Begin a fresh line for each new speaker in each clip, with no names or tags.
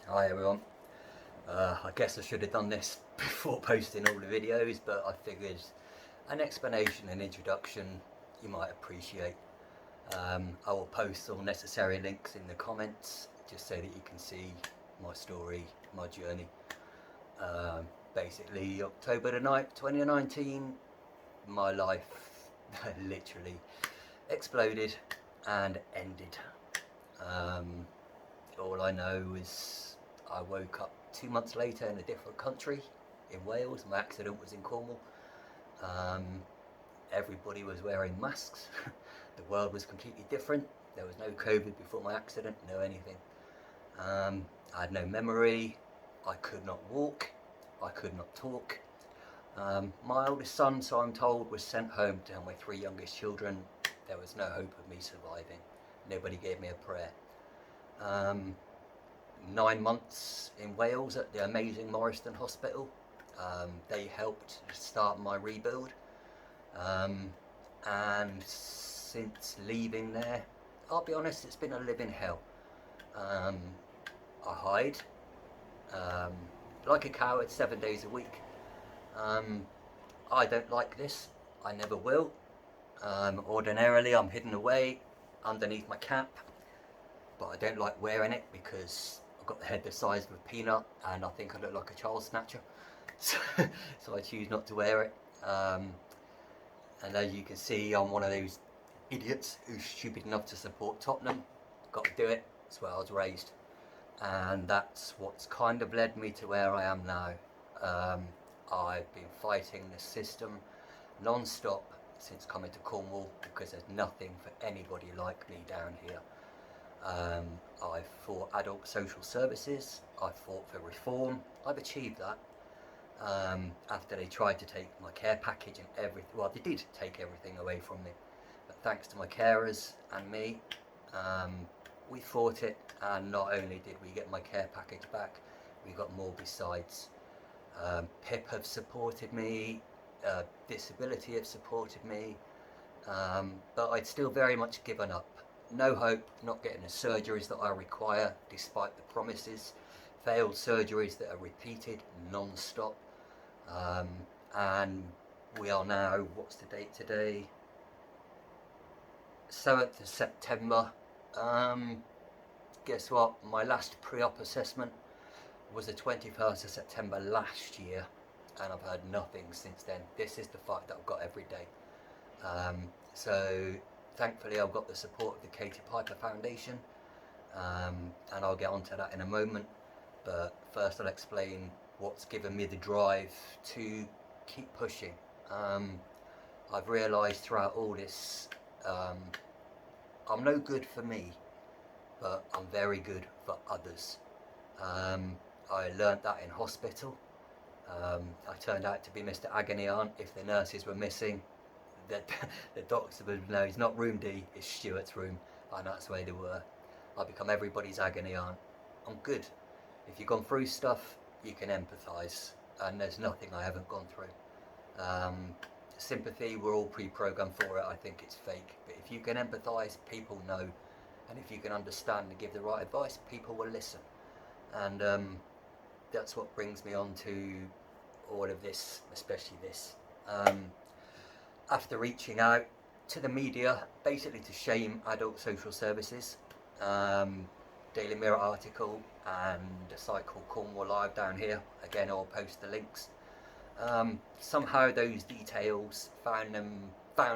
Hi everyone. I guess I should have done this before posting all the videos, but I figured an explanation and introduction you might appreciate. I will post all necessary links in the comments just so that you can see my story, my journey. Basically, October the 9th, 2019, my life literally exploded and ended. Um, all I know is I woke up 2 months later in a different country, in Wales. My accident was in Cornwall. Um, Everybody was wearing masks. The world was completely different. There was no COVID before my accident, no anything. I had no memory. I could not walk. I could not talk. My oldest son, so I'm told, was sent home to my three youngest children. There was no hope of me surviving. Nobody gave me a prayer. 9 months in Wales at the amazing Morriston Hospital. They helped start my rebuild. And since leaving there, I'll be honest, it's been a living hell. Um, I hide um, like a coward 7 days a week. Um, I don't like this. I never will. Ordinarily, I'm hidden away underneath my cap, but I don't like wearing it because I've got the head the size of a peanut and I think I look like a child snatcher. So I choose not to wear it. And as you can see, I'm one of those idiots who's stupid enough to support Tottenham. Got to do it. That's where I was raised. And that's what's kind of led me to where I am now. I've been fighting the system non-stop since coming to Cornwall because there's nothing for anybody like me down here. I fought adult social services. I fought for reform. I've achieved that. After they tried to take my care package and everything. Well, they did take everything away from me, but thanks to my carers and me, we fought it, and not only did we get my care package back, we got more besides. PIP have supported me, Disability have supported me, but I'd still very much given up. No hope, not getting the surgeries that I require despite the promises, failed surgeries that are repeated non-stop. And we are now, what's the date today? 7th of September. Guess what? My last pre-op assessment was the 21st of September last year, and I've heard nothing since then. This is the fight that I've got every day. So thankfully I've got the support of the Katie Piper Foundation, and I'll get onto that in a moment. But first I'll explain what's given me the drive to keep pushing. I've realised throughout all this, I'm no good for me, but I'm very good for others. I learnt that in hospital. I turned out to be Mr. Agony Aunt. If the nurses were missing, the doctor would know it's not room D, it's Stuart's room, and that's where they were. I become everybody's agony aunt. I'm good. If you've gone through stuff, you can empathise, and there's nothing I haven't gone through. Sympathy, we're all pre-programmed for it. I think it's fake, but if you can empathise, people know, and if you can understand and give the right advice, people will listen. And that's what brings me on to all of this, especially this. After reaching out to the media, basically to shame adult social services, Daily Mirror article and a site called Cornwall Live down here, again I'll post the links. Somehow those details found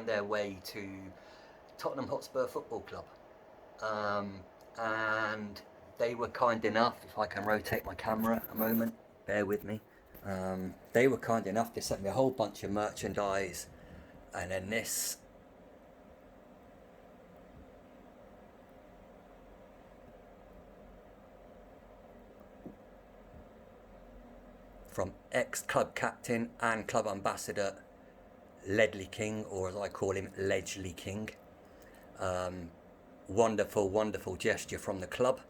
their way to Tottenham Hotspur Football Club, and they were kind enough, if I can rotate my camera a moment, bear with me. They were kind enough to send me a whole bunch of merchandise, and then this. From ex-club captain and club ambassador Ledley King, or as I call him, Ledgley King. Wonderful, wonderful gesture from the club,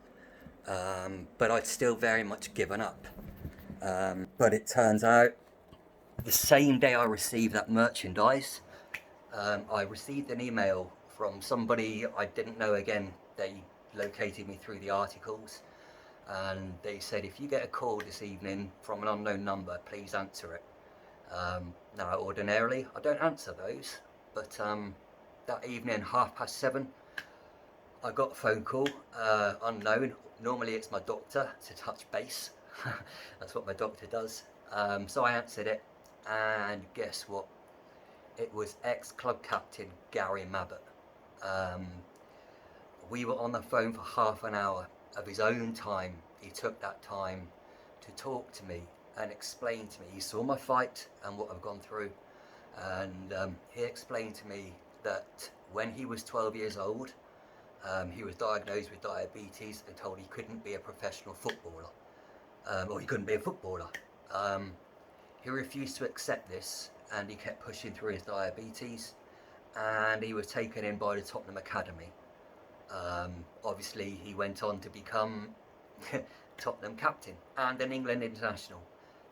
but I'd still very much given up. But it turns out, the same day I received that merchandise, I received an email from somebody I didn't know again. They located me through the articles, and they said, if you get a call this evening from an unknown number, please answer it. Now, ordinarily, I don't answer those, but that evening, 7:30, I got a phone call, unknown. Normally, it's my doctor to touch base. That's what my doctor does. So I answered it, and guess what? It was ex-club captain Gary Mabbutt. We were on the phone for half an hour of his own time. He took that time to talk to me and explain to me. He saw my fight and what I've gone through, and he explained to me that when he was 12 years old, he was diagnosed with diabetes and told he couldn't be a professional footballer, or he couldn't be a footballer. He refused to accept this, and he kept pushing through his diabetes, and he was taken in by the Tottenham Academy. Obviously, he went on to become Tottenham captain and an England international,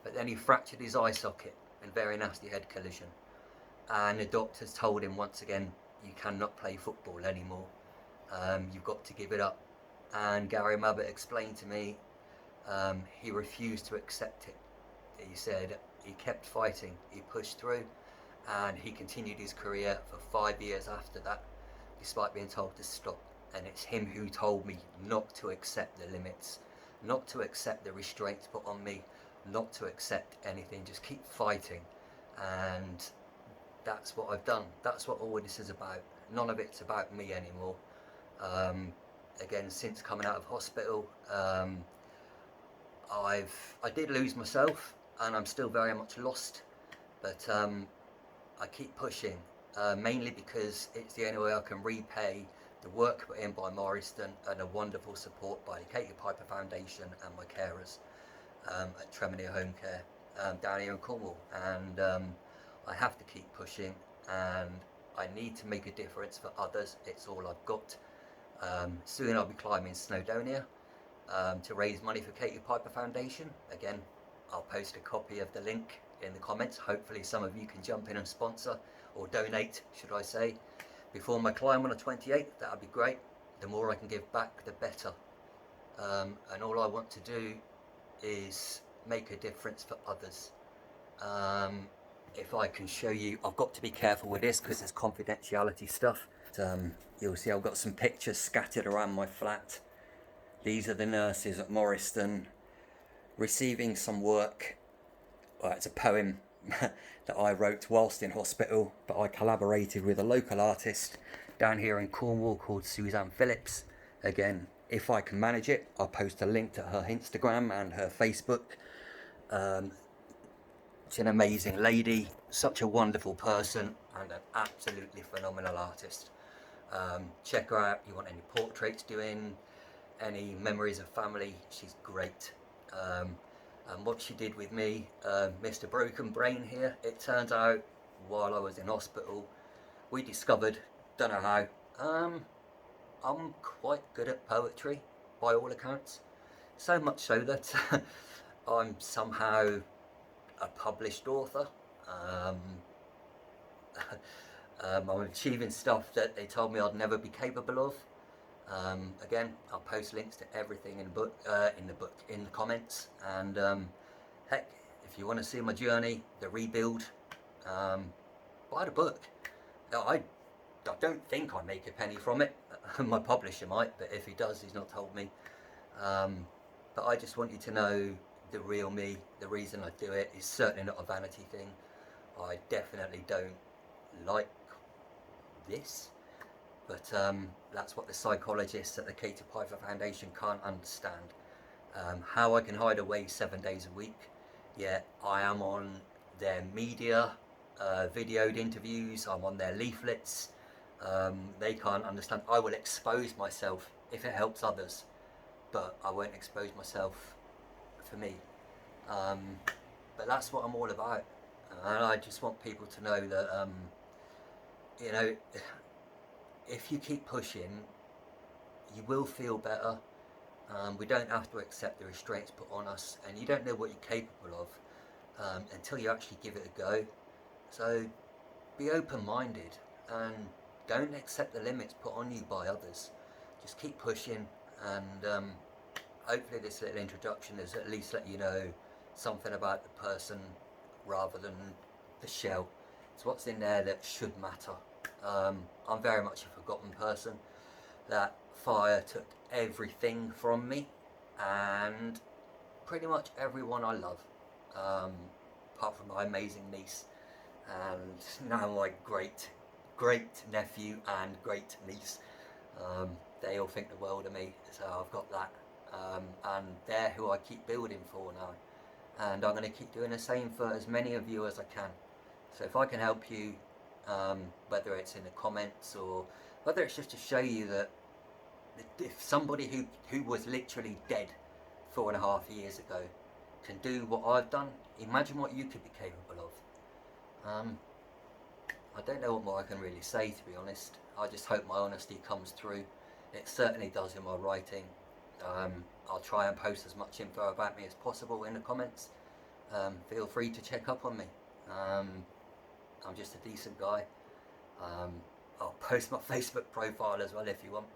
but then he fractured his eye socket in a very nasty head collision, and the doctors told him once again, you cannot play football anymore. You've got to give it up. And Gary Mabbutt explained to me, he refused to accept it. He said he kept fighting, he pushed through, and he continued his career for 5 years after that, despite being told to stop. And it's him who told me not to accept the limits, not to accept the restraints put on me, not to accept anything, just keep fighting. And that's what I've done. That's what all this is about. None of it's about me anymore. Again, since coming out of hospital, I did lose myself, and I'm still very much lost, but I keep pushing, mainly because it's the only way I can repay the work put in by Morriston and the wonderful support by the Katie Piper Foundation and my carers at Tremenier Home Care down here in Cornwall. And I have to keep pushing, and I need to make a difference for others. It's all I've got. Soon I'll be climbing Snowdonia to raise money for Katie Piper Foundation. Again, I'll post a copy of the link in the comments. Hopefully some of you can jump in and sponsor, or donate, should I say, before my climb on the 28th. That would be great. The more I can give back, the better. And all I want to do is make a difference for others. If I can show you, I've got to be careful with this because there's confidentiality stuff. You'll see I've got some pictures scattered around my flat. These are the nurses at Morriston receiving some work. Well, it's a poem that I wrote whilst in hospital, but I collaborated with a local artist down here in Cornwall called Suzanne Phillips. Again, if I can manage it, I'll post a link to her Instagram and her Facebook. She's an amazing lady, such a wonderful person, and an absolutely phenomenal artist. Check her out. You want any portraits doing, any memories of family, she's great. And what she did with me, Mr. Broken Brain here, it turns out while I was in hospital, we discovered, don't know how, I'm quite good at poetry by all accounts. So much so that I'm somehow a published author. I'm achieving stuff that they told me I'd never be capable of. Again, I'll post links to everything in the comments. And heck, if you want to see my journey, the rebuild, buy the book. I don't think I make a penny from it. My publisher might, but if he does, he's not told me. But I just want you to know the real me. The reason I do it is certainly not a vanity thing. I definitely don't like this. But that's what the psychologists at the Katie Piper Foundation can't understand. How I can hide away 7 days a week, yet I am on their media, videoed interviews, I'm on their leaflets. They can't understand. I will expose myself if it helps others, but I won't expose myself for me. But that's what I'm all about. And I just want people to know that, you know, if you keep pushing, you will feel better. We don't have to accept the restraints put on us, and you don't know what you're capable of until you actually give it a go. So be open-minded and don't accept the limits put on you by others. Just keep pushing, and hopefully this little introduction has at least let you know something about the person rather than the shell. It's what's in there that should matter. I'm very much a forgotten person. That fire took everything from me, and pretty much everyone I love, apart from my amazing niece, and now my great nephew and great niece. They all think the world of me, so I've got that, and they're who I keep building for now, and I'm going to keep doing the same for as many of you as I can. So if I can help you, whether it's in the comments or whether it's just to show you that if somebody who was literally dead 4.5 years ago can do what I've done, imagine what you could be capable of. I don't know what more I can really say, to be honest. I just hope my honesty comes through. It certainly does in my writing. I'll try and post as much info about me as possible in the comments. Feel free to check up on me. I'm just a decent guy. I'll post my Facebook profile as well if you want.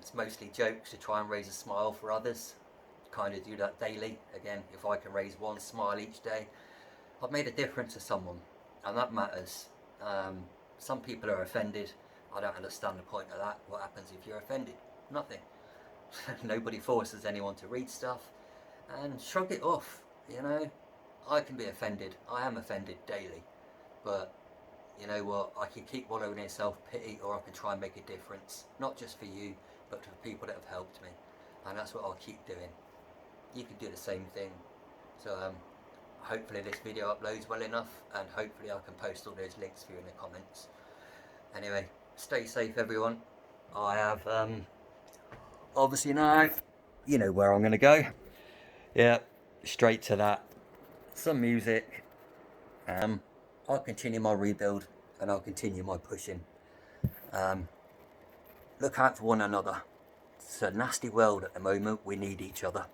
It's mostly jokes to try and raise a smile for others. Kind of do that daily. Again, if I can raise one smile each day, I've made a difference to someone, and that matters. Some people are offended. I don't understand the point of that. What happens if you're offended? Nothing. Nobody forces anyone to read stuff, and shrug it off. You know, I can be offended. I am offended daily, but you know what? I can keep wallowing in self-pity, or I can try and make a difference, not just for you, but to the people that have helped me, and that's what I'll keep doing. You can do the same thing. So hopefully this video uploads well enough, and hopefully I can post all those links for you in the comments. Anyway, stay safe everyone. I have obviously now, you know where I'm going to go. Yeah, straight to that. Some music. I'll continue my rebuild, and I'll continue my pushing. Look out for one another. It's a nasty world at the moment. We need each other.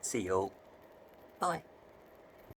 See you all. Bye.